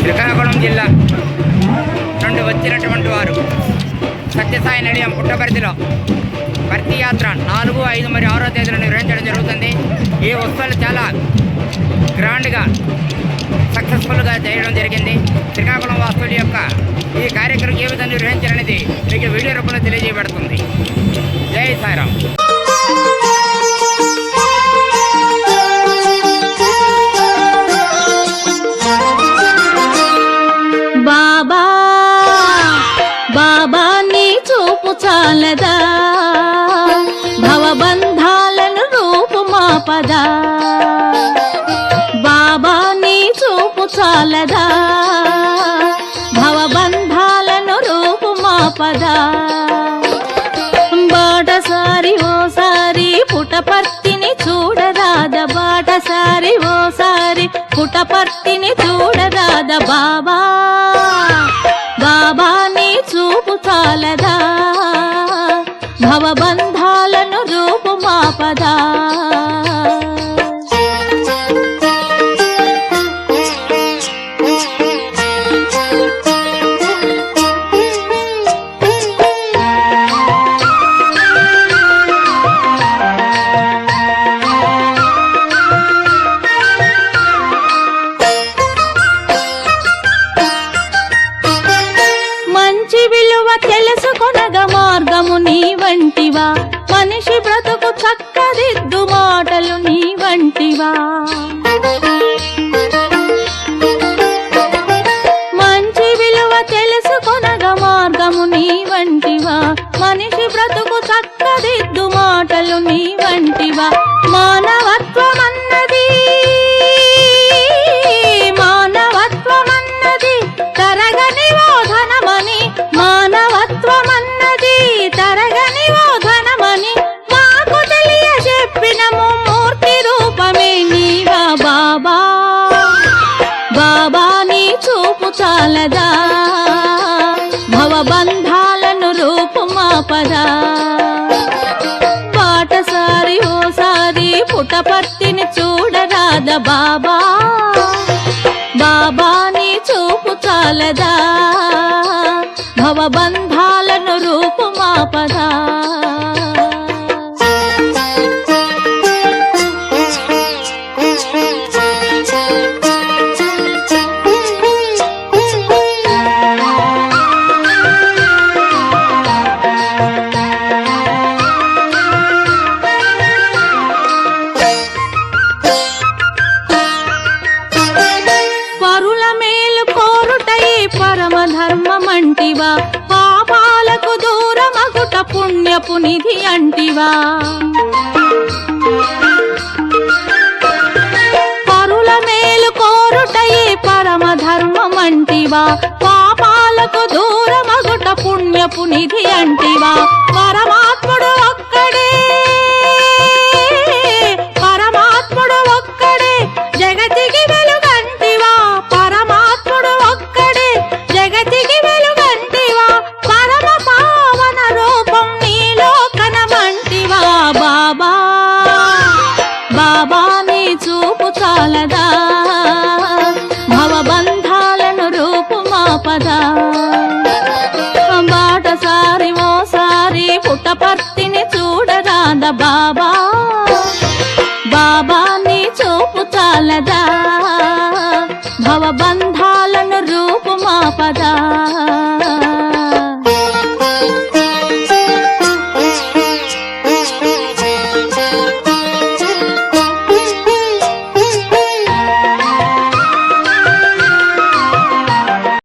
శ్రీకాకుళం జిల్లా నుండి వచ్చినటువంటి వారు సత్యసాయి నిలయం పుట్టపర్తిలో భర్తీ యాత్ర 4, 5 మరియు 6వ తేదీలో నిర్వహించడం జరుగుతుంది. ఈ ఉత్సవాలు చాలా గ్రాండ్గా సక్సెస్ఫుల్గా చేయడం జరిగింది. శ్రీకాకుళం వాస్తువుల యొక్క ఈ కార్యక్రమం ఏ విధంగా నిర్వహించాలనేది మీకు వీడియో రూపంలో తెలియజేయబడుతుంది. జై సాయిరామ్. బాబా బాబా నీ చూపు చాలదా, భవబంధాలను రూపు మాపదా. బాబా నీ చూపు చాలదా, భవబంధాలను రూపు మాపదా. బాటసారి ఓసారి పుటపర్తిని చూడరాద, బాటసారి ఓసారి పుటపర్తిని చూడరాద. బాబా బాబా నీ చూపు చాలదా, భవబంధాలను రూపు మాపదా. మంచి విలువ తెలుసుకొనగ మార్గము నీ వంటివా, మనిషి బ్రతుకు చక్కదిద్దు మాటలు నీ వంటివా. మంచి విలువ తెలుసుకొనగ మార్గము నీ వంటివా, మనిషి బ్రతుకు చక్కదిద్దు మాటలు నీ వంటివా. మానవత్వమన్నది మానవత్వమన్నది తరగని ఓధనమని, మానవత్వమన్నది తరగని ఓధనమని మాకు తెలియ చెప్పిన మూర్తి రూపమే నీవా. బాబా బాబా నీ చూపు చాలదా, భవబంధాలను రూపు మాపదా. బాటసారి ఓసారి పుటపర్తిని చూడరాద. బాబా బాబా నీ చూపు చాలదా, భవబంధాలను రూపు మాపదా. పరుల మేలు కోరుటై పరమధర్మమంటివా, పాపాలకు దూరమగుట పుణ్యపు నిధి అంటివా. పరుల మేలు కోరుటై పరమధర్మమంటివా, పాపాలకు దూరమగుట పుణ్యపు నిధి అంటివా. పరమాత్ముడు ఒక్కడే, పరమాత్ముడు ఒక్కడే జగతికి వెలుగంటివా. పరమాత్ముడు ఒక్కడే జగతికి వెలుగంటివా. పరమ పావన రూపం నీలో కనమంటివా. బాబా బాబా నీ చూపు చాలదా, భవబంధాలను రూపు మాపదా. బాటసారి ఓసారి పుటపర్తిని చూడరాద. బాబా బాబా నీ చూపు చాలదా, భవబంధాలను రూపు మాపదా.